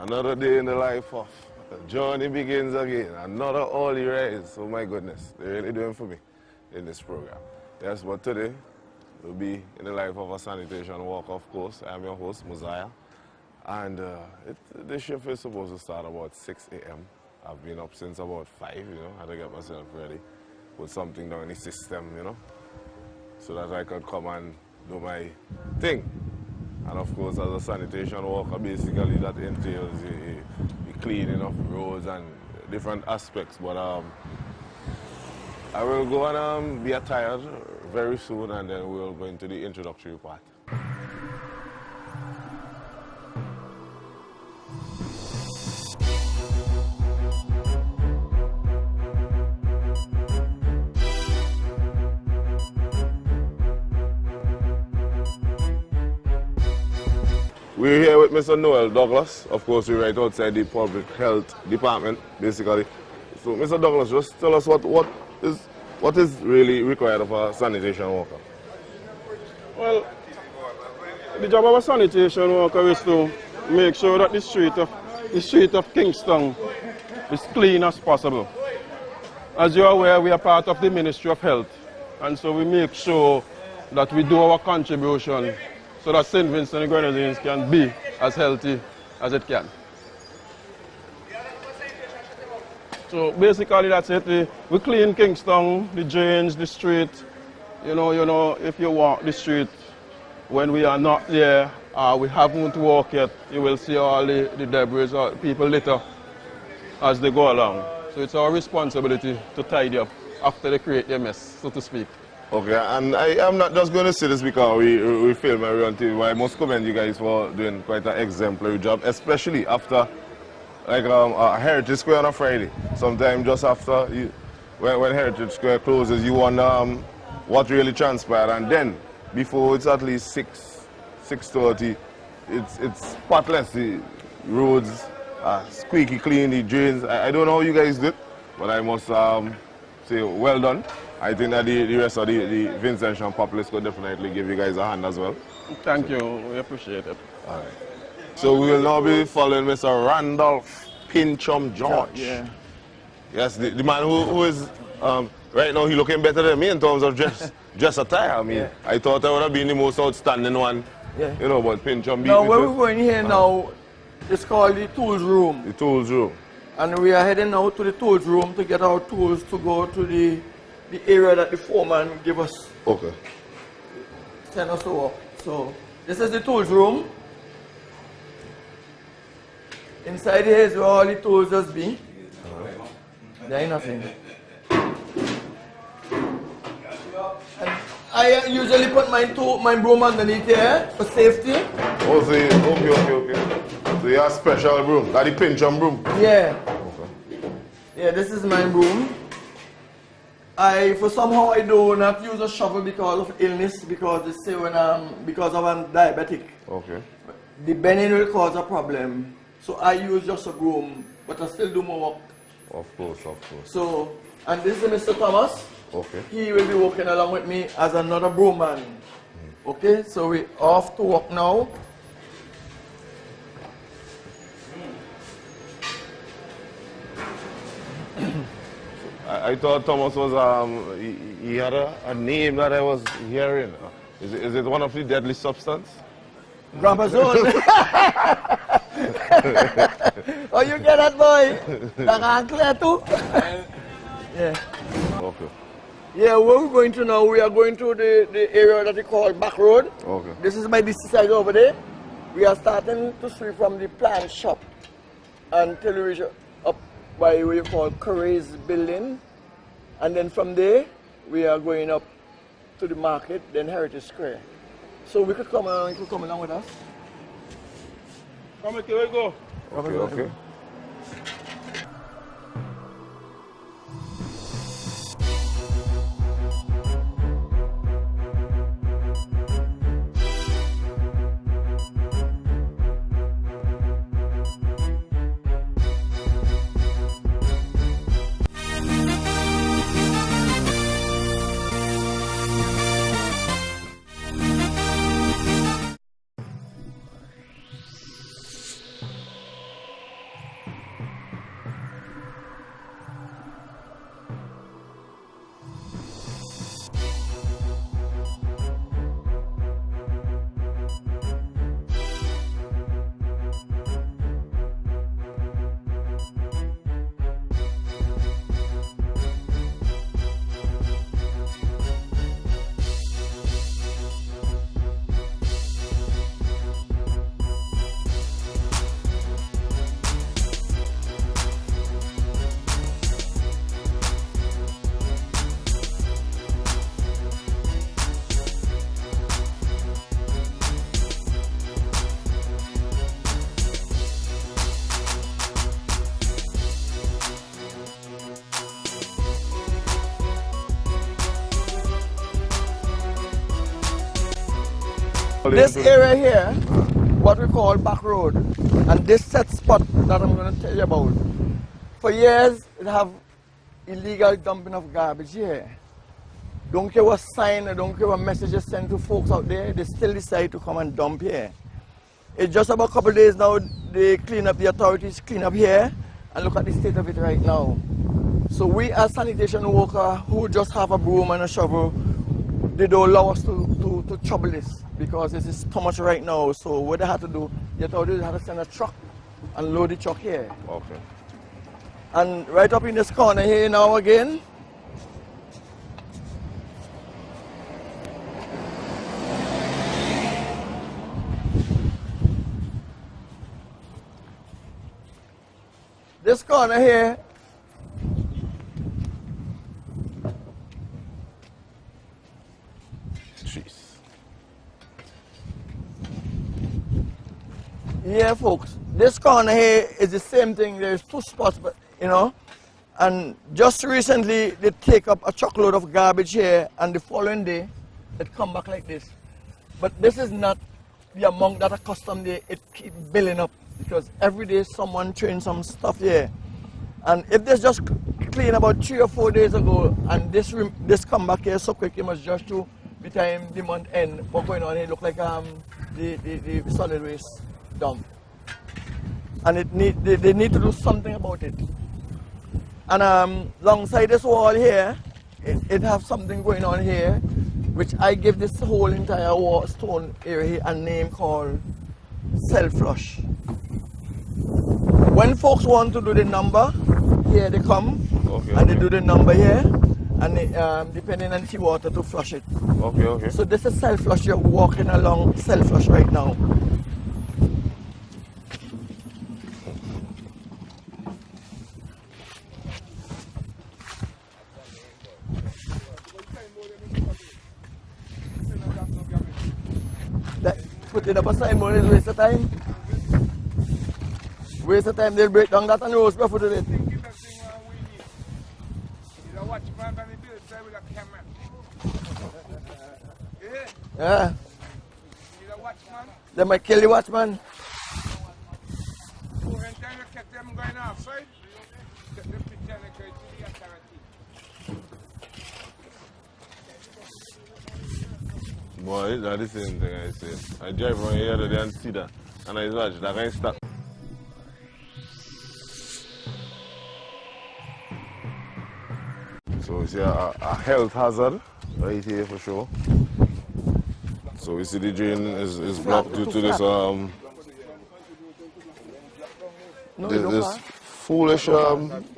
Another day in the life of Journey begins again. Another holy rise. Oh my goodness, they're really doing for me in this program. Yes, but today we'll be in the life of a sanitation walk, of course. I'm your host, Mosiah. And the shift is supposed to start about 6 a.m. I've been up since about 5, you know, had to get myself ready, put something down in the system, you know, so that I could come and do my thing. And of course, as a sanitation worker, basically that entails the cleaning of roads and different aspects. But I will go and be attired very soon, and then we'll go into the introductory part. We're here with Mr. Noel Douglas. Of course, we're right outside the public health department, basically. So, Mr. Douglas, just tell us what is really required of a sanitation worker. Well, the job of a sanitation worker is to make sure that the street of Kingston is clean as possible. As you're aware, we are part of the Ministry of Health, and so we make sure that we do our contribution so that St. Vincent and Grenadines can be as healthy as it can. So basically that's it. We clean Kingston, the drains, the street. You know, if you walk the street when we are not there, we haven't walked yet, you will see all the debris or people litter as they go along. So it's our responsibility to tidy up after they create their mess, so to speak. Okay, and I'm not just going to say this because we film every on TV, but I must commend you guys for doing quite an exemplary job, especially after like a Heritage Square on a Friday. Sometimes just after, when Heritage Square closes, you wonder what really transpired, and then before it's at least 6:30, it's spotless. The roads are squeaky clean, the drains. I don't know how you guys did, but I must say well done. I think that the rest of the Vincent populace could definitely give you guys a hand as well. Thank you, we appreciate it. All right. So we will now be following Mr. Randolph Pinchum George. Yeah. Yes, the man who is, right now, he looking better than me in terms of dress attire. I mean, yeah. I thought I would have been the most outstanding one, yeah. You know, but Pinchum beat now, me. Now, where we're going here now, it's called the tools room. The tools room. And we are heading now to the tools room to get our tools to go to the area that the foreman gave us. Okay. Send us over. So, this is the tools room. Inside here is where all the tools just be. There ain't nothing. And I usually put my broom underneath here for safety. Oh, so okay. So you have a special broom. That's the Pinchum broom? Yeah. Okay. Yeah, this is my broom. For somehow I do not use a shovel because of illness, because they say because I'm diabetic. Okay. The bending will cause a problem. So I use just a broom, but I still do more work. Of course. So, and this is Mr. Thomas. Okay. He will be working along with me as another broom man. Okay, so we're off to work now. I thought Thomas was, he had a name that I was hearing. Is it one of the deadly substance? Grabazone. Oh, you get that, boy? Clear too? Yeah. Okay. Yeah, where we're going to now, we are going to the area that we call Back Road. Okay. This is my DC side over there. We are starting to sweep from the plant shop until we reach up by what you call Curry's building. And then from there, we are going up to the market, then Heritage Square. So we could come along with us. Come here, we go. Okay. This area here, what we call back road, and this set spot that I'm going to tell you about. For years, it have illegal dumping of garbage here. Don't care what sign, don't care what messages sent to folks out there, they still decide to come and dump here. It's just about a couple of days now, the authorities clean up here, and look at the state of it right now. So we as sanitation workers who just have a broom and a shovel, they don't allow us to trouble this because this is too much right now. So what they had to do, the authorities had to send a truck and load the truck here. Okay. And right up in this corner here now again, this corner here, jeez. Yeah, folks, this corner here is the same thing. There's two spots, but you know, and just recently they take up a truckload of garbage here, and the following day it come back like this. But this is not the amount that a custom day. It keep building up because every day someone throwing some stuff here, and if this just clean about 3 or 4 days ago, and this come back here so quick, it must just to the time the month end. What's going on here? Look like the solid waste dump, and they need to do something about it. And alongside this wall here, it have something going on here, which I give this whole entire wall, stone area here a name called self-flush. When folks want to do the number, here they come, and they do the number here, and they, depending on the water to flush it. Okay. So this is self-flush. You're walking along self-flush right now. Putting up a signboard is waste of time. Waste of time, they'll break down that and roast before to it. Yeah. They might kill the watchman. Boy, that's the same thing I said. I drive from here today and see that, and I watch that guy stop. So we see a health hazard right here for sure. So we see the drain is blocked due to this this foolish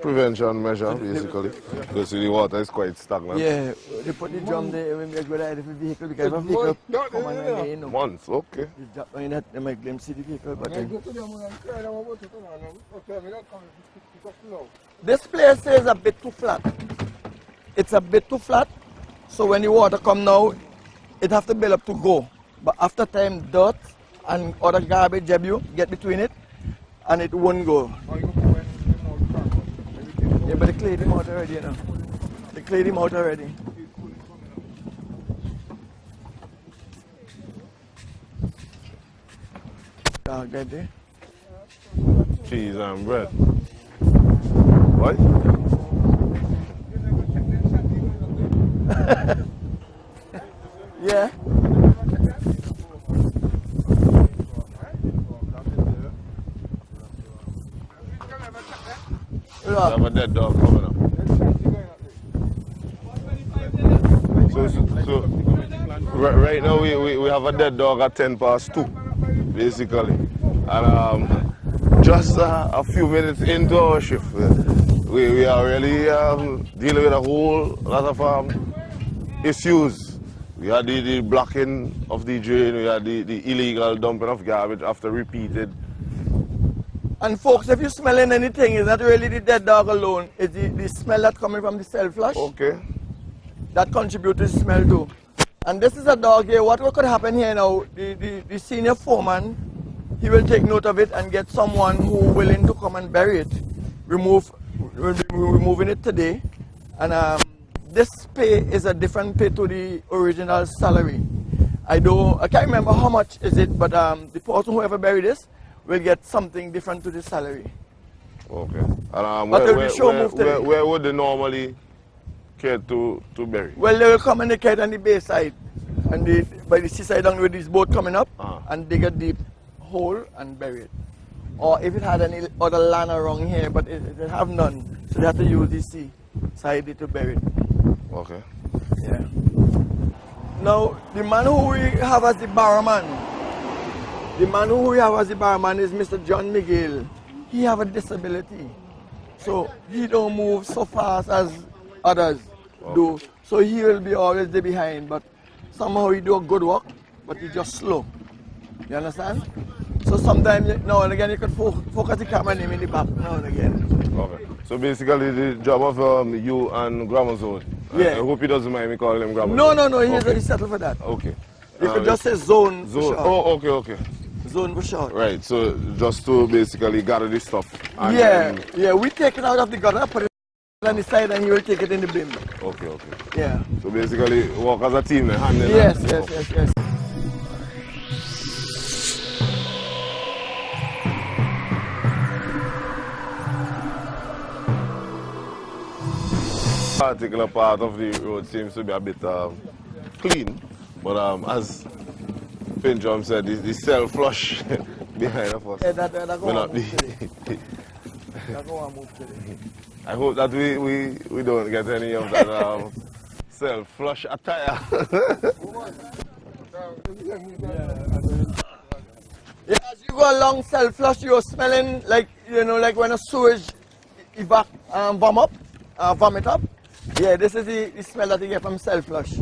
prevention measure basically. Because the water is quite stagnant. Yeah, they put the drum there when they go there with the vehicle because if a vehicle come on and they know. Once, okay. They drop in that, they make them see the vehicle, but then... This place is a bit too flat. It's a bit too flat, so when the water come now, it have to build up to go. But after time, dirt and other garbage debris get between it, and it won't go. Yeah, but they cleared him out already, you know. They cleared him out already. Dog dead there. Cheese and bread. What? Yeah. We have a dead dog coming up. So right now we have a dead dog at 2:10, basically. And just a few minutes into our shift, we are really dealing with a whole lot of issues. We had the blocking of the drain, we had the illegal dumping of garbage after repeated. And folks, if you're smelling anything, it's not really the dead dog alone. It's the smell that's coming from the self-flush. Okay. That contributes to the smell too. And this is a dog here. What could happen here now, the senior foreman, he will take note of it and get someone who willing to come and bury it. We're removing it today. And this pay is a different pay to the original salary. I can't remember how much is it, but the person whoever buried this will get something different to the salary. Okay. And where would they normally care to bury? Well, they will come and they care on the bay side, and by the seaside down where this boat coming up, and dig a deep hole and bury it. Or if it had any other land around here, but it have none, so they have to use the sea side to bury it. Okay. Yeah. Now, the man who we have as the barman, is Mr. John Miguel. He have a disability, so he don't move so fast as others do. So he will be always there behind, but somehow he do a good work, but he just slow. You understand? So sometimes now and again you could focus the camera on him in the back now and again. Okay. So basically the job of you and Gramozone. Yeah. I hope he doesn't mind me calling him Gramozone. No, he's already settled for that. Okay. You could just say zone. Zone. Oh, okay. Zone for short. Right, so just to basically gather this stuff. And yeah, we take it out of the gutter, put it on the side, and he will take it in the bin. Okay. Yeah. So basically work as a team, hand in Yes. Particular part of the road seems to be a bit clean, but as Vincent said, the cell flush behind of us. Yeah, that will not be. I hope that we don't get any of that cell flush attire. Yeah, as you go along cell flush, you're smelling like when a sewage vomit up. Yeah, this is the smell that you get from cell flush,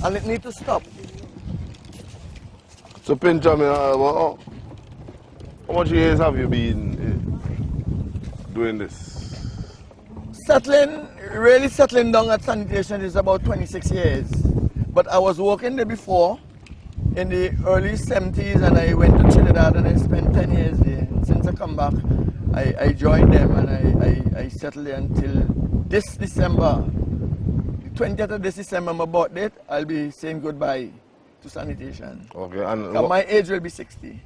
and it needs to stop. So Vincent, how much years have you been doing this? Really settling down at Sanitation is about 26 years. But I was working there before in the early 70s, and I went to Trinidad and I spent 10 years there. Since I come back, I joined them and I settled there until this December. The 20th of this December, my birthday, I'll be saying goodbye to Sanitation. Okay, and my age will be 60.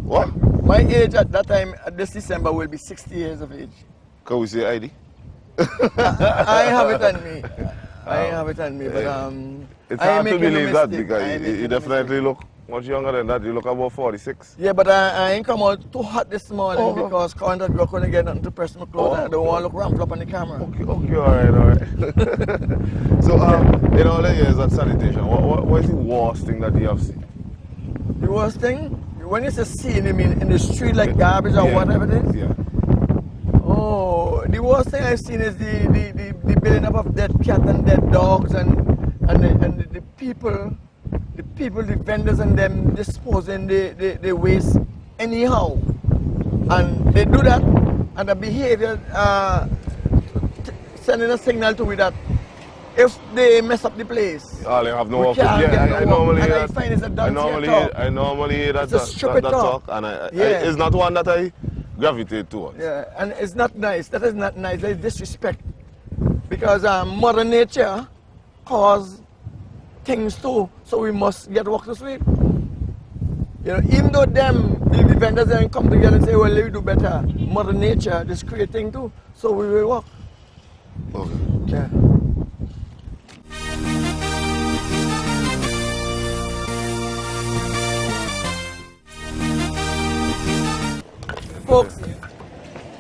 What? My age at that time, this December, will be 60 years of age. Can we say ID? I have it on me. But it's hard to believe that because you definitely look much younger than that. You look about 46. Yeah, but I ain't come out too hot this morning because contact girl couldn't get nothing to press my clothes. I don't want to look ramped up on the camera. Okay, alright. So, in all the years at Sanitation, what is the worst thing that you have seen? The worst thing? When it's a scene, you mean in the street like garbage or whatever it is? Yeah. Oh, the worst thing I've seen is the building up of dead cats and dead dogs and the people, the vendors and them disposing the waste anyhow. And they do that, and the behavior sending a signal to me that if they mess up the place, they have no work. I normally hear that. I normally hear that talk, and it's not one that I gravitate towards. Yeah, and it's not nice. That is not nice. That is disrespect. Because Mother Nature causes things too, so we must get work to sleep. Even though the vendors then come together and say, well, we do better. Mother Nature is creating too, so we will work. Okay. Yeah. Folks,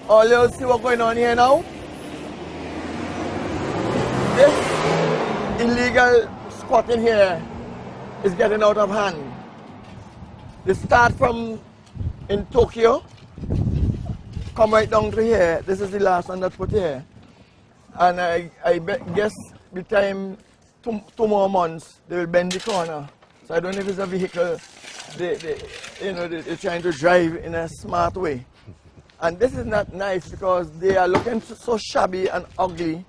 all you see what's going on here now? This illegal squatting here is getting out of hand. They start from in Tokyo, come right down to here. This is the last one that's put here. And I guess by time two more months, they will bend the corner. So I don't know if it's a vehicle they're trying to drive in a smart way. And this is not nice because they are looking so shabby and ugly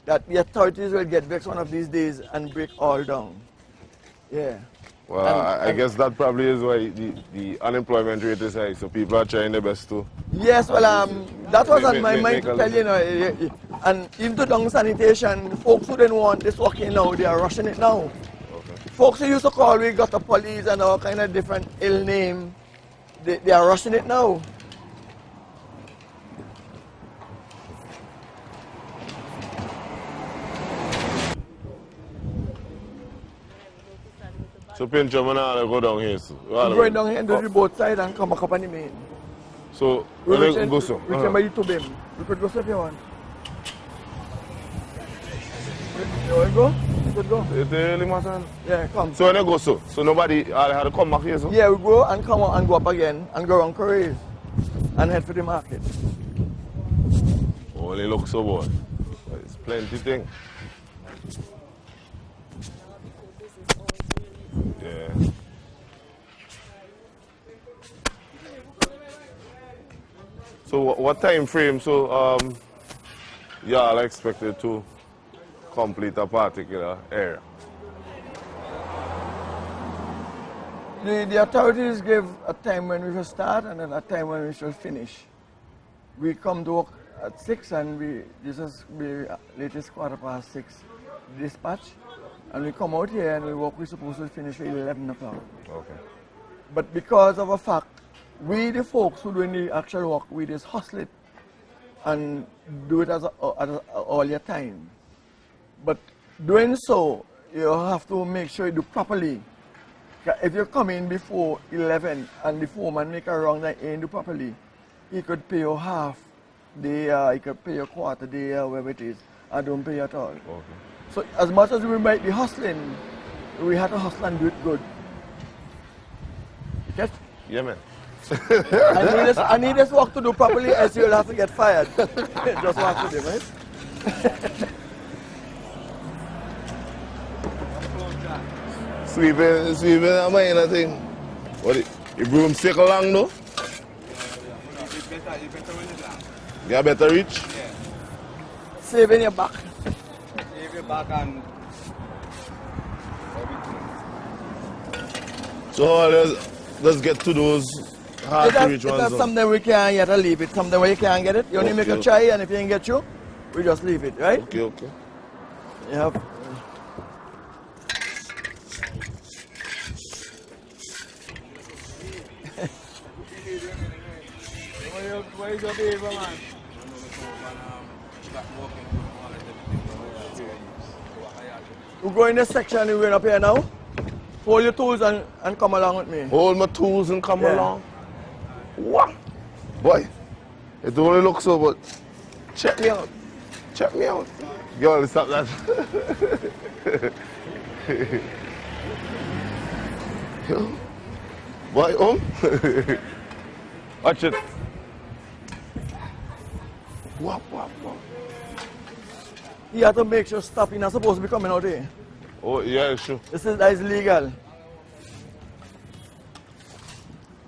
that the authorities will get vexed one of these days and break all down. Yeah. Well, I guess that probably is why the unemployment rate is high, so people are trying their best to... Yes, well, that was on my mind to tell you, and even to down Sanitation, folks who didn't want this working now, they are rushing it now. Okay. folks who used to call, we got the police and all kind of different ill name. They are rushing it now. So pinch up and all go down here. So. I'm going down here and do the both sides and come back up on the main. So, we can go so. We can buy you to beam. You could go so if you want. You want to go? You could go. It's really matter. Yeah, come. So when you go so nobody had to come back here so? Yeah, we go and come out and go up again and go around Koreas and head for the market. Only look so boy. There's plenty thing. Yeah. So what time frame so y'all expected to complete a particular area? The authorities give a time when we should start and then a time when we should finish. We come to work at 6 and this is the latest 6:15 dispatch. And we come out here and we work, we're supposed to finish at 11 o'clock. Okay. But because of a fact, we the folks who doing the actual work, we just hustle it and do it as all your time. But doing so, you have to make sure you do properly. If you come in before 11 and the foreman make a wrong that you do properly, he could pay you half day, he could pay you quarter day, whatever it is, and don't pay you at all. Okay. So as much as we might be hustling, we have to hustle and do it good. Yes? Yeah, man. I need this work to do properly, else you'll have to get fired. Just what to do, right? Sweeping, I mean, I think. What the broomstick along, no? You better reach? Yeah. Saving your back. Save your back and So let's get to those hard to reach If ones. that's something we can't get, leave it. Something where you can't get it, you only make a try, and if you ain't get you, we just leave it, right? Okay, okay. You have. where is your baby, man? We're going this section, we're going up here now. Hold your tools and come along with me. Hold my tools and come Yeah. along. What? Boy, it only looks so, but check me out. Check me out. Girl, stop that. Yo. Boy, watch it. Wap, wap, wap. You have to make sure stop. You're not supposed to be coming out here. Oh, yeah, sure. That is legal.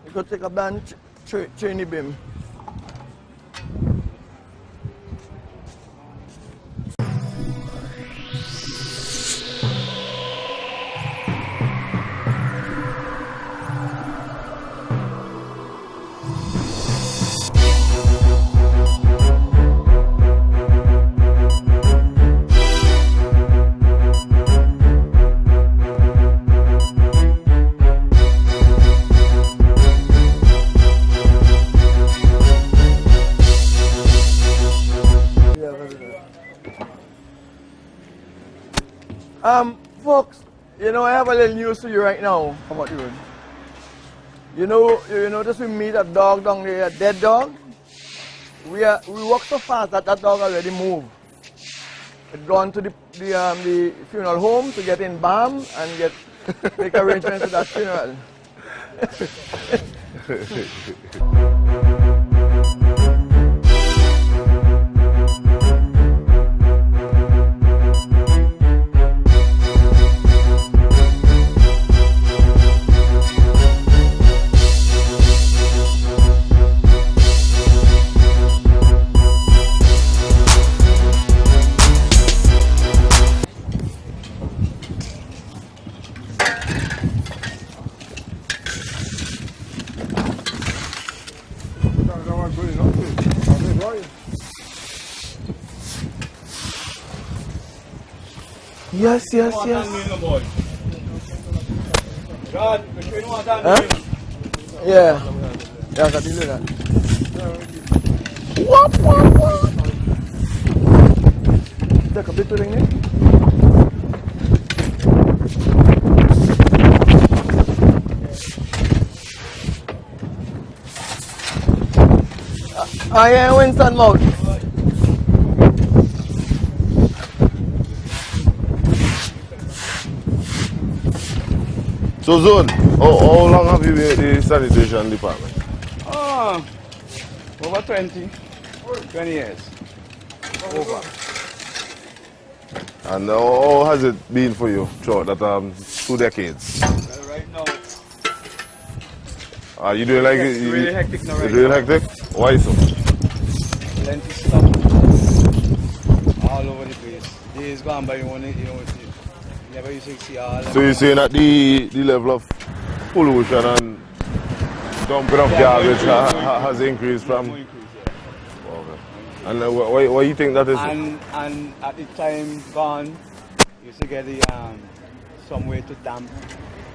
You could take a band, chain the beam. Folks, you know, I have a little news to you right now about the road. You notice we meet a dog down there, a dead dog? We walk so fast that dog already moved. It gone to the funeral home to get in balm and make arrangements for that funeral. Yes. John, between what and Huh? Yeah. Yeah, I can deal with that. What? Take a bit of thing. I am Vincent mouth. So Zone, how long have you been in the sanitation department? Over 20 years. Over. And how has it been for you throughout that 2 decades? Well, right now, Are you doing like it's really hectic now. It's Right really now. hectic? Why so? Plenty stuff all over the place. Days gone by, you never used to see all. So you're saying that the level of pollution and dumping of garbage has increased from? More increase, yeah. Okay. And why do you think that is? And at the time gone, you used to get the somewhere to damp,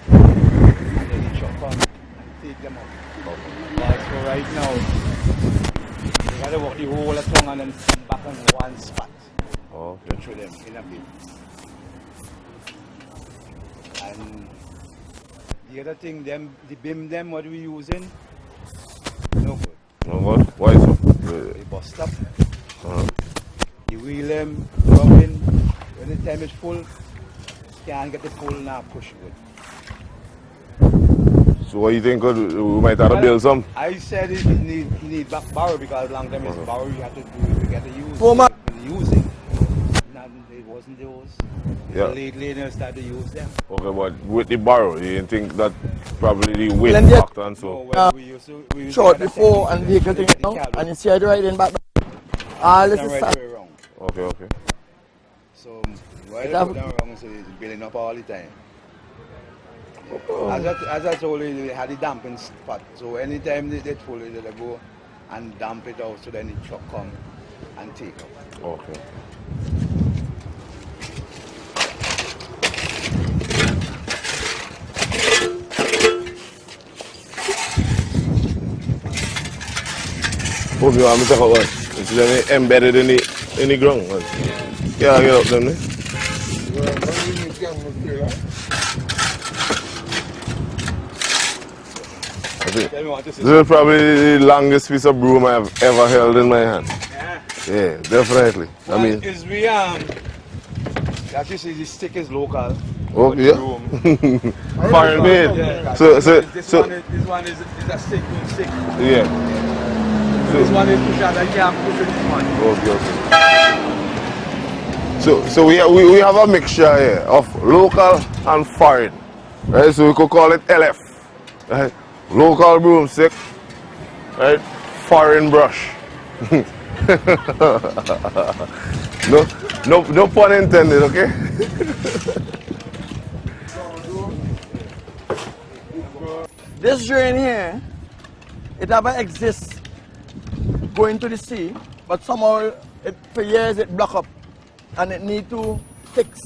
and then the truck come and take them out. But so right now, you gotta walk the whole of town and then come back on one spot. Okay. Through them in a bit. And the other thing, the beam them what we using, no good. No what? Why so? They bust up. Uh-huh. You wheel them, rubbing, when the time is full, can't get the pull now, push good. So what do you think we might have to build some? I said it need back borrow because long time is borrow you have to do it, you got to use Format. using. It wasn't those. Yeah. Lately they started to use them. Okay, but with the barrow, you didn't think that probably the weight Plenty of- factor and No, so? well, we used to Short get a before technique and vehicle to thing get the now, cable. and you see it riding back. All this Turn is right sad. way around. Okay. So why It they have- put them wrong, so it's building up all the time. As I told you, they had the damping spot. So anytime they pull it, they go and damp it out so then the truck come and take it. Okay. Hope you want me to take out one. It's then embedded in the ground. Man. Yeah, get up them. I think Tell me what this this is probably the longest piece of broom I have ever held in my hand. Yeah. Yeah, definitely. I mean, is we that you see the stick is local. oh but the yeah, broom- foreign made. Yeah. So this one is a stick. yeah. This one is push out. I can't push this one. Okay. So we have a mixture here of local and foreign, right? So we could call it LF, right? Local broomstick, right? Foreign brush. No pun intended, okay? This drain here, it never exists going to the sea, but somehow for years it block up and it need to fix.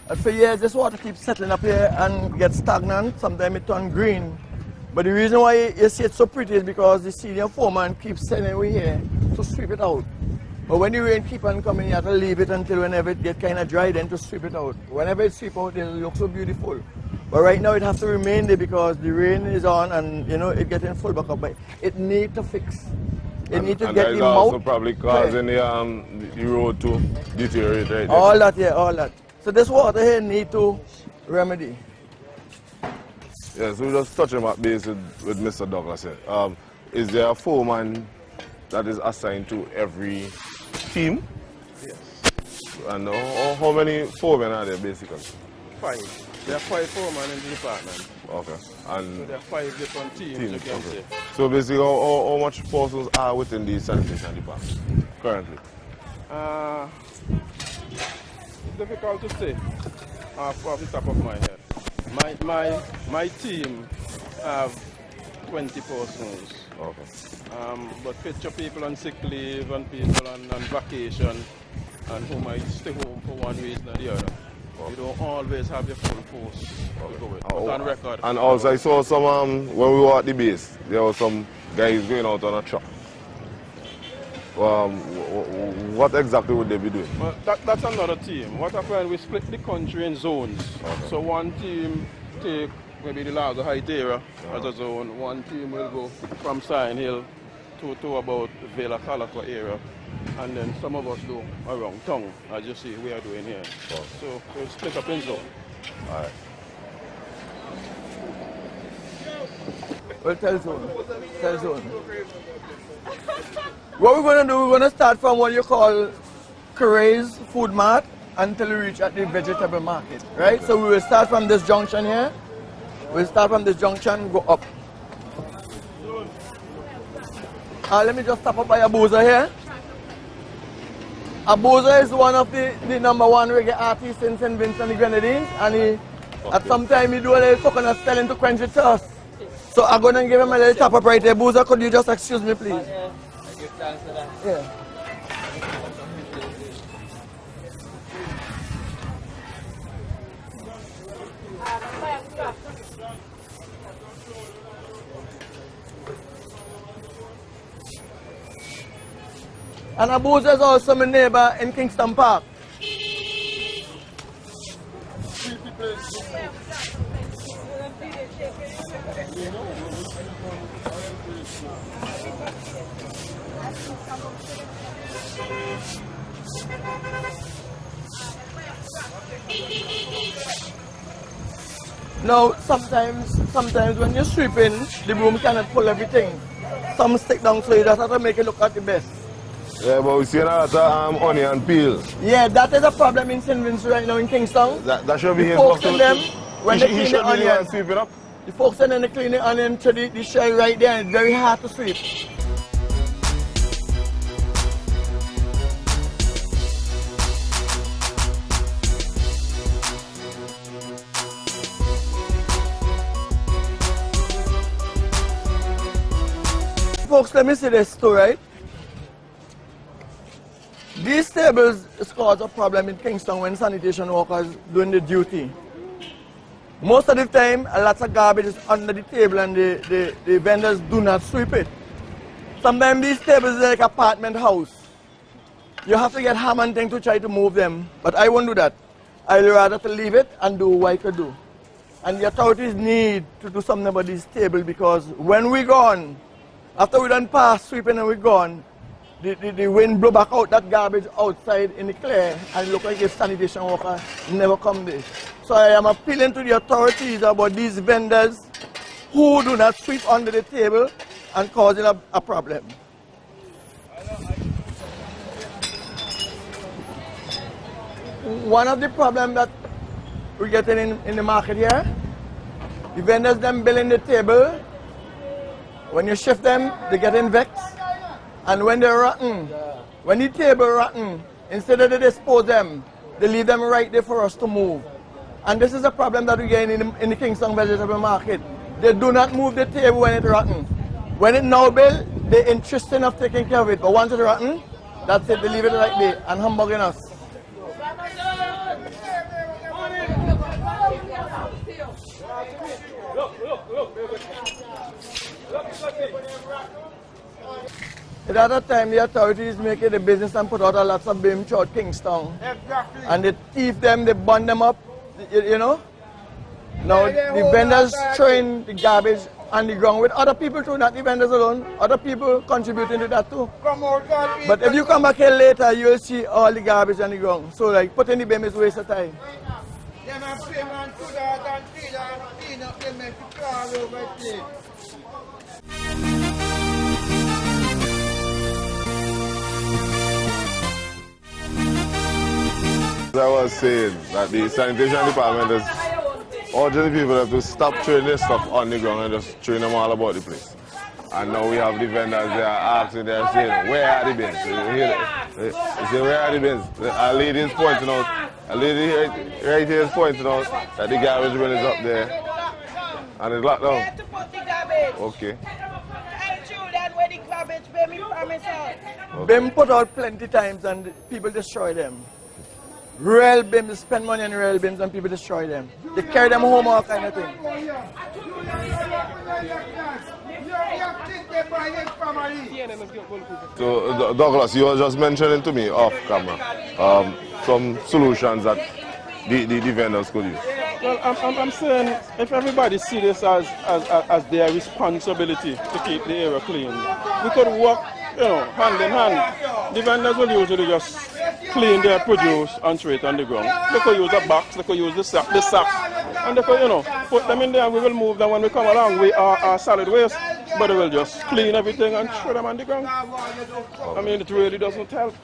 And for years this water keeps settling up here and gets stagnant, sometimes it turns green. But the reason why you see it so pretty is because the senior foreman keeps sending we here to sweep it out. But when the rain keep on coming, you have to leave it until whenever it get kind of dry, then to sweep it out. Whenever it sweep out, it'll look so beautiful. But right now it has to remain there because the rain is on and you know it getting full back up. But it need to fix. It need to and get that is the also mouth. probably causing the road to deteriorate, right? All that, yeah, all that. So this water here need to remedy. Yeah, so we just touching back base with Mr. Douglas here. Is there a foreman that is assigned to every team? Yes. And how many foremen are there basically? 5. There are 5 foremen in the department. Okay. So And there are 5 different teams, you can okay. say. So basically, how much persons are within the sanitation department currently? Difficult to say off the top of my head. My team have 20 persons. Okay. But picture people on sick leave and people on vacation and who might stay home for one reason or the other. You don't always have your full force to go with. But on record. And also I saw some, when we were at the base, there were some guys going out on a truck. What exactly would they be doing? Well, that's another team. What happened, we split the country in zones. Okay. So one team take maybe the Lago Height area as a zone. One team will go from Sign Hill to about Vela Calaco area. And then some of us do around town, as you see we are doing here. Okay. So it's split up in zone. All right. Well, tell zone. What we're going to do, we're going to start from what you call Caray's Food Mart until we reach at the vegetable market, right? So we will start from this junction here. We'll start from this junction, go up. Let me just stop up by Abuza here. Abuza is one of the #1 reggae artists in St. Vincent the Grenadines, and at some time he do a little coconut selling to quench the thirst. So I'm going to give him a little tap up right there. Abuza, could you just excuse me, please? Yeah. And Abuja is also my neighbor in Kingston Park. Now, sometimes when you're sweeping, the broom cannot pull everything. Some stick down, so you just have to make it look at the best. Yeah, but we see a lot of onion peels. Yeah, that is a problem in St. Vincent right now in Kingston. That should be the his folks in them, when they clean the onion, sweep it up. The folks in them, they clean the onion to the shell right there, and it's very hard to sweep. Folks, let me see this too, right? These tables cause a problem in Kingston when sanitation workers doing the duty. Most of the time, a lot of garbage is under the table and the vendors do not sweep it. Sometimes these tables are like apartment house. You have to get hammer and thing to try to move them, but I won't do that. I'd rather to leave it and do what I could do. And the authorities need to do something about this table, because when we're gone, after we done pass sweeping and we're gone, the wind blow back out that garbage outside in the clear, and it look like a sanitation worker never come there. So I am appealing to the authorities about these vendors who do not sweep under the table and causing a problem. One of the problems that we're getting in the market here, the vendors them billing the table. When you shift them, they get vexed. And when they're rotten, when the table rotten, instead of they dispose them, they leave them right there for us to move. And this is a problem that we get in the Kingston vegetable market. They do not move the table when it's rotten. When it's now built, they're interested enough taking care of it. But once it's rotten, that's it, they leave it right there and humbugging us. At that time, the authorities make it a business and put out a lot of BIM throughout Kingston. Exactly. And they thief them, they burn them up, you know. Now, the vendors throwing the garbage on the ground with other people too, not the vendors alone. Other people contributing to that too. But if you come back here later, you'll see all the garbage on the ground. So, like, putting the BIM is a waste of time. I was saying that the sanitation department is urging people have to stop throwing this stuff on the ground and just throwing them all about the place. And now we have the vendors, they are asking, they are saying, where are the bins? They say, where are the bins? A lady is pointing out, a lady right here is pointing out that the garbage bin is up there and it's locked down. Okay. BIM put out plenty times and people destroy them. rail bins, spend money on rail bins and people destroy them. They carry them home, all kind of thing. So Douglas, you were just mentioning to me off camera some solutions that the vendors could use. Well, I'm saying if everybody see this as their responsibility to keep the area clean, we could work, hand in hand. The vendors will usually just clean their produce and throw it on the ground. They could use a box, they could use the sack, and they could, put them in there and we will move them when we come along with our solid waste. But they will just clean everything and throw them on the ground. I mean, it really doesn't help.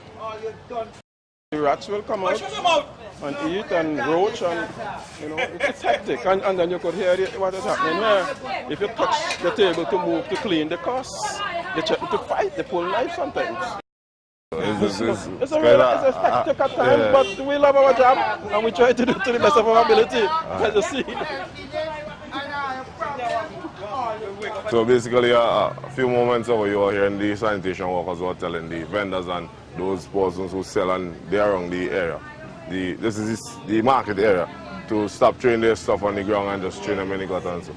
The rats will come out and eat and roach and, it's hectic. And then you could hear what is happening here. If you touch the table to move to clean the costs, they try to fight, they pull knives sometimes. It's a hectic at times, but we love our job and we try to do it to the best of our ability, as you see. So basically, a few moments ago, you were hearing the sanitation workers were telling the vendors and those persons who sell and they are around the area, this is the market area, to stop throwing their stuff on the ground and just throw them in the gutter and so.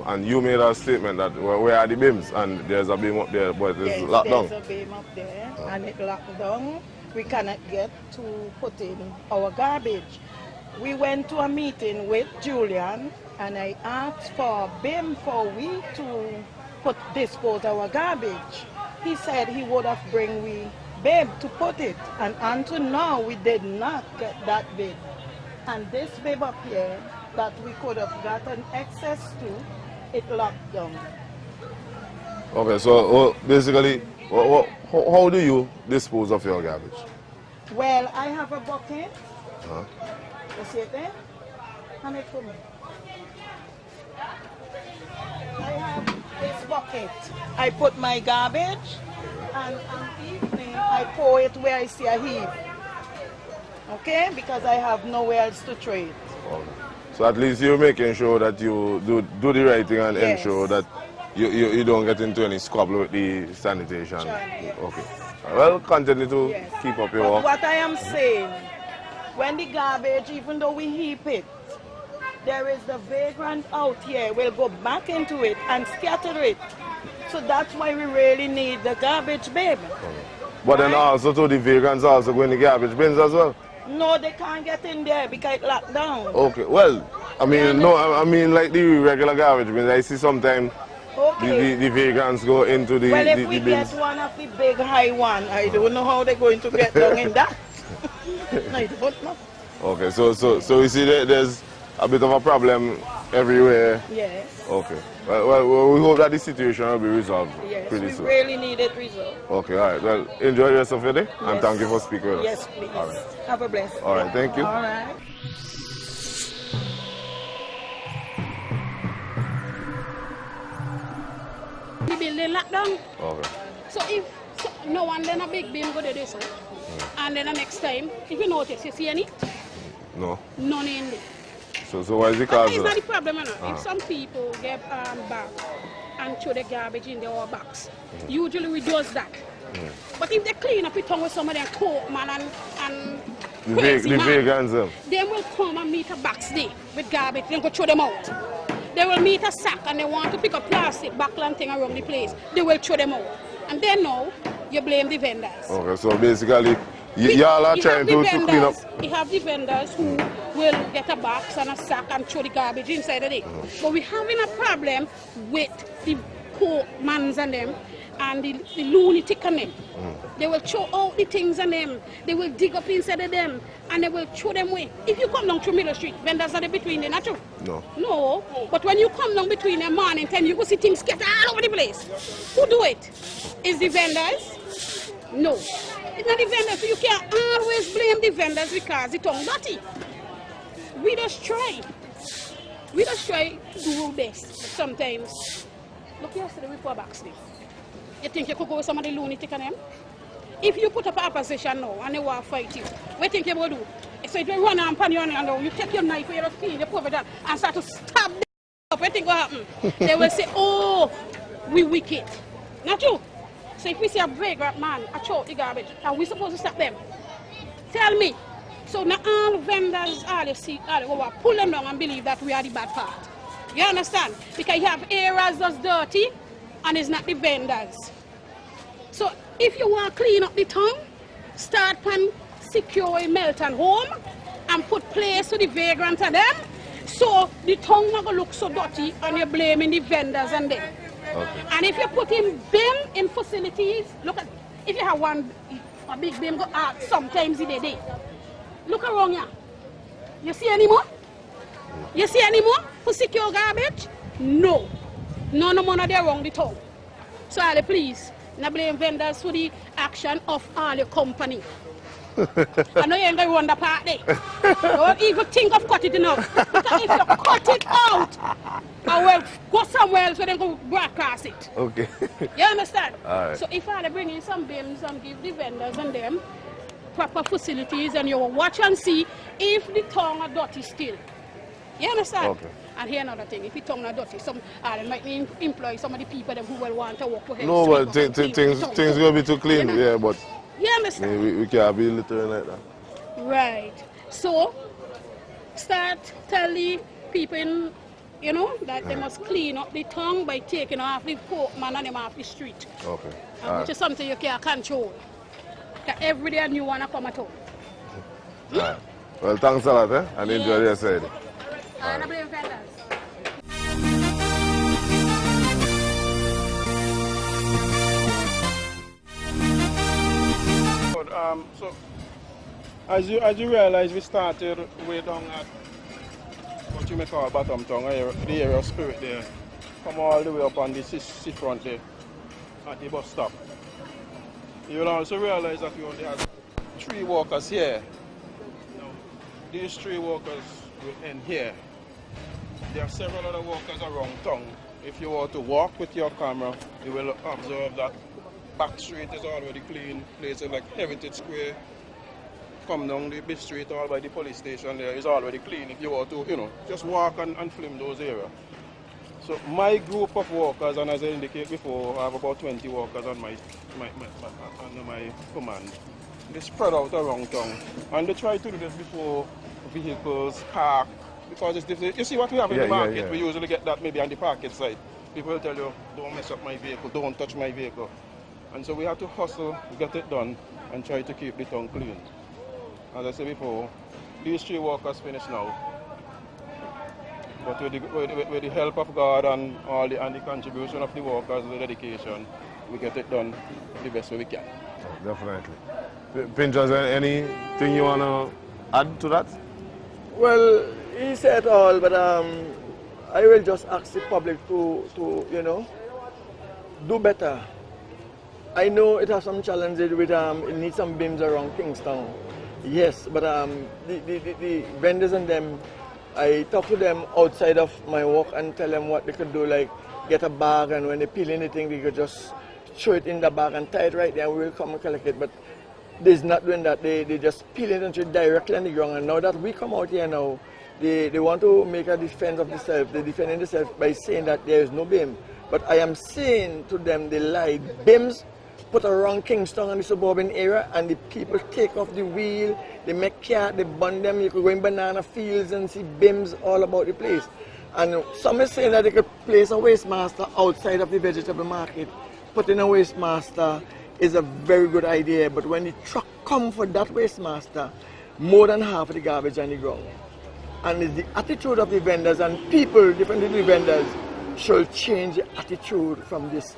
And you made a statement that where are the bins, and there's a beam up there, but it's locked down. There's a beam up there, and it's locked down. We cannot get to put in our garbage. We went to a meeting with Julian, and I asked for a bin for we to dispose our garbage. He said he would have bring we bin to put it, and until now we did not get that bin. And this bin up here that we could have gotten access to, it locked down. Okay, so basically, how do you dispose of your garbage? Well, I have a bucket. You see it there? Hand it for me. I have this bucket. I put my garbage, and evening I pour it where I see a heap. Okay? Because I have nowhere else to throw it. Okay. So at least you're making sure that you do the right thing and ensure that you don't get into any squabble with the sanitation. Okay. Well, continue to keep up your work. What I am saying, when the garbage, even though we heap it, there is the vagrant out here will go back into it and scatter it. So that's why we really need the garbage bin. But then also the vagrants also go in the garbage bins as well? No, they can't get in there because it's locked down. Okay, well, I mean like the regular garbage bins. I see sometimes the vagrants go into the well, if the we bins. get one of the big high one, I don't know how they're going to get down in that. I don't know. Okay, so you see that there's a bit of a problem everywhere. Yes. Okay. Well, we hope that the situation will be resolved pretty soon. Yes, we really need it resolved. Okay, all right. Well, enjoy the rest of your day, and thank you for speaking with us. Yes, please. All right. Have a blessed day. All right, thank you. All right. The building locked down. Okay. So if no one, then a big beam go to this one. And then the next time, if you notice, you see any? No. None in there. So why is the cause It's of not that? the problem, you know. If some people get back and throw the garbage in their box, usually we do that. But if they clean up it tongue with some of them coke man and crazy the man, vegans, they will come and meet a box there with garbage, then go throw them out. They will meet a sack and they want to pick up plastic backland thing around the place. They will throw them out. And then now, you blame the vendors. Okay, so basically, y'all are trying to clean up. You have the vendors who will get a box and a sack and throw the garbage inside of it. But we're having a problem with the coke mans and them and the lunatic and them. They will throw out the things on them. They will dig up inside of them and they will throw them away. If you come down through Middle Street, vendors are there between them, not true? No. No. But when you come down between the morning time, you will see things scattered all over the place. Who do it? Is the vendors? No. It's not the vendors, so you can't always blame the vendors because it's tongue dirty. We just try. We just try to do our best. But sometimes, look yesterday we put a box there. You think you could go with some of the lunatic and them? If you put up a opposition now and they want to fight you, what do you think you will do? So if you run on pan your hand, you take your knife, you clean, you put it down and start to stab them up, what do you think will happen? They will say, oh, we wicked. Not true. So if we see a vagrant man, a throw out the garbage, are we supposed to stop them? Tell me. So now all vendors, all you see, all you pull them down and believe that we are the bad part. You understand? Because you have areas that's dirty and it's not the vendors. So if you want to clean up the town, start from secure Melton home and put place to the vagrant of them. So the town will look so dirty and you're blaming the vendors and them. Okay. And if you put in bin in facilities, look at, if you have a big bin go out sometimes in a day. Look around here. You see any more? You see any more for secure garbage? No. None of money there around the town. So please, not blame vendors for the action of all your company. I know you ain't going to run the part there. Don't even think of cut it enough. Because if you cut it out, I will go somewhere else where they go broadcast it. Okay. You understand? All right. So if I bring in some bins and give the vendors and them proper facilities and you will watch and see if the tongue are dirty still. You understand? Okay. And here another thing, if the tongue are dirty, some they might employ some of the people them who will want to work for him. No, but things will be too clean, you know? Yeah, but you understand? We can't be littering like that. Right. So start telling people you know, that they must clean up the tongue by taking off the porkman and them off the street. Okay. Which is something you can't control. Every day a new one come at home. Right. Well, thanks a lot, and enjoy your side. I blame vendors. So, as you realize, we started way down at what you may call bottom tongue, the area of Spirit there. Come all the way up on the seafront there at the bus stop. You will also realize that we only have 3 walkers here. Now, these 3 walkers will end here. There are several other walkers around town. If you were to walk with your camera, you will observe that back street is already clean. Places like Heritage Square, come down the big street all by the police station there is already clean. If you were to, you know, just walk and film those areas. So my group of walkers, and as I indicated before, I have about 20 walkers on under my command. They spread out around town, and they try to do this before vehicles park, because it's difficult. You see what we have in the market, we usually get that maybe on the parking side. People will tell you, don't mess up my vehicle, don't touch my vehicle. And so we have to hustle, get it done, and try to keep the town clean. As I said before, these 3 walkers finish now. But with the help of God and the contribution of the workers, the dedication, we get it done the best way we can. Definitely. Pinchers, anything you want to add to that? Well, he said all, but I will just ask the public to you know, do better. I know it has some challenges with it needs some bins around Kingston. Yes, but the vendors and them, I talk to them outside of my work and tell them what they could do, like get a bag, and when they peel anything, they could just throw it in the bag and tie it right there, and we will come and collect it. But they're not doing that. They just peel it and throw it directly on the ground. And now that we come out here now, they want to make a defense of themselves. They're defending themselves by saying that there is no BIM. But I am saying to them, they lied. BIMs put around Kingston and the suburban area, and the people take off the wheel, they make car, they burn them. You could go in banana fields and see BIMs all about the place. And some is saying that they could place a waste master outside of the vegetable market. Putting a waste master is a very good idea, but when the truck comes for that waste master, more than half of the garbage on the ground. And it's the attitude of the vendors, and people, different vendors, should change the attitude from this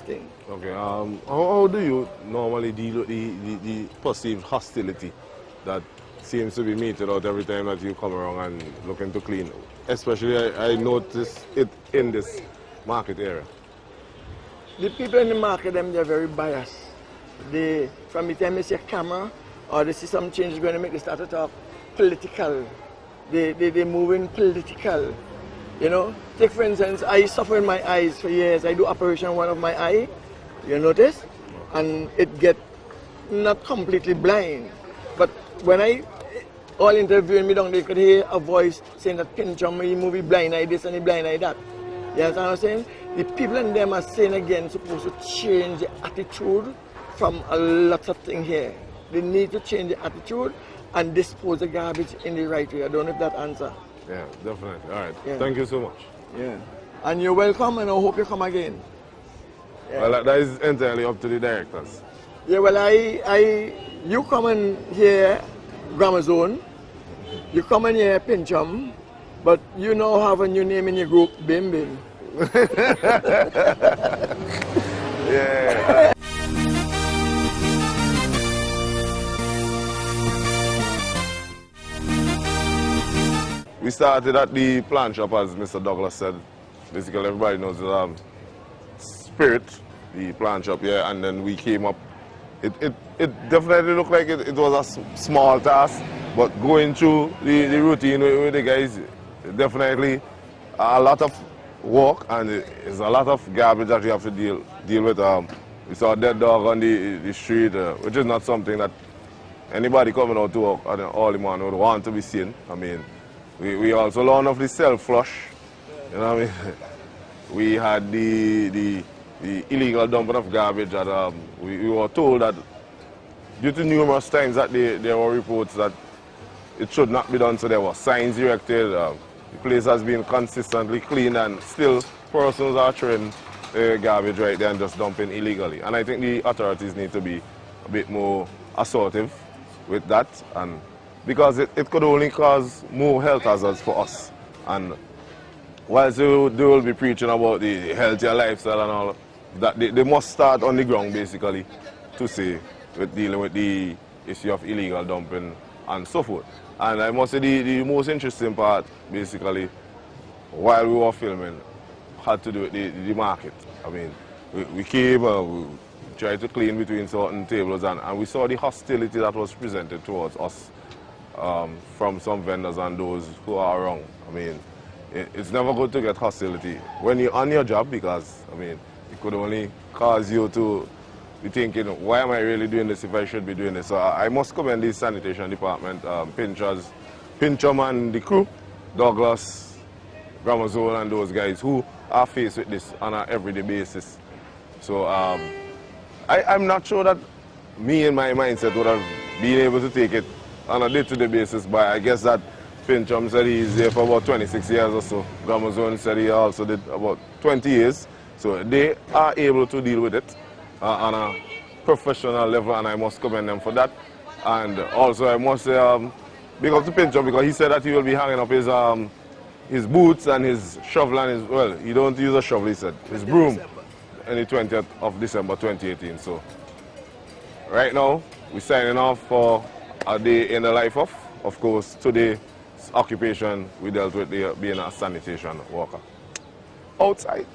thing. Okay, how do you normally deal with the perceived hostility that seems to be meted out every time that you come around and looking to clean? Especially, I notice it in this market area. The people in the market, they're very biased. From the time they see a camera or they see some change going to make, they start to talk political. They're moving political. You know, take for instance, I suffer in my eyes for years. I do operation on one of my eye, you notice? And it get not completely blind. But when all interviewing me down, they could hear a voice saying that Pinchum, he movie blind eye this and he blind eye that. You understand what I'm saying? The people in them are saying again, supposed to change the attitude from a lot of things here. They need to change the attitude and dispose the garbage in the right way. I don't know if that answer. Yeah, definitely. All right. Yeah. Thank you so much. Yeah. And you're welcome, and I hope you come again. Yeah. Well, that is entirely up to the directors. Yeah, well, you come in here, Gramazone, you come in here, Pincham, but you now have a new name in your group, Bim Bim. Yeah. We started at the plant shop, as Mr. Douglas said. Basically, everybody knows the Spirit, the plant shop, yeah, and then we came up. It definitely looked like it was a small task, but going through the routine with the guys, definitely a lot of work, and it's a lot of garbage that you have to deal with. We saw a dead dog on the street, which is not something that anybody coming out to work all the morning would want to be seen. I mean, we also learned of the self-flush, you know what I mean? We had the illegal dumping of garbage that we were told that due to numerous times that there were reports that it should not be done, so there were signs erected. The place has been consistently cleaned, and still persons are throwing garbage right there and just dumping illegally. And I think the authorities need to be a bit more assertive with that, and because it could only cause more health hazards for us. And whilst they will be preaching about the healthier lifestyle and all that, they must start on the ground basically to say with dealing with the issue of illegal dumping and so forth. And I must say the most interesting part basically while we were filming had to do with the market. I mean, we came, we tried to clean between certain tables, and we saw the hostility that was presented towards us from some vendors and those who are wrong. I mean, it's never good to get hostility when you're on your job, because, I mean, it could only cause you to be thinking, why am I really doing this if I should be doing this? So I must commend the sanitation department, Pincham and the crew, Douglas, Gramazone and those guys who are faced with this on an everyday basis. So I'm not sure that me in my mindset would have been able to take it on a day-to-day basis, but I guess that Pincham said he's there for about 26 years or so. Gramazone said he also did about 20 years. So they are able to deal with it on a professional level, and I must commend them for that. And also I must say, big up to Pincham, because he said that he will be hanging up his boots and his shovel and his, well, he don't use a shovel, he said, his broom on the 20th of December 2018. So right now, we're signing off for a day in the life of course, today's occupation we dealt with being a sanitation worker. Outside.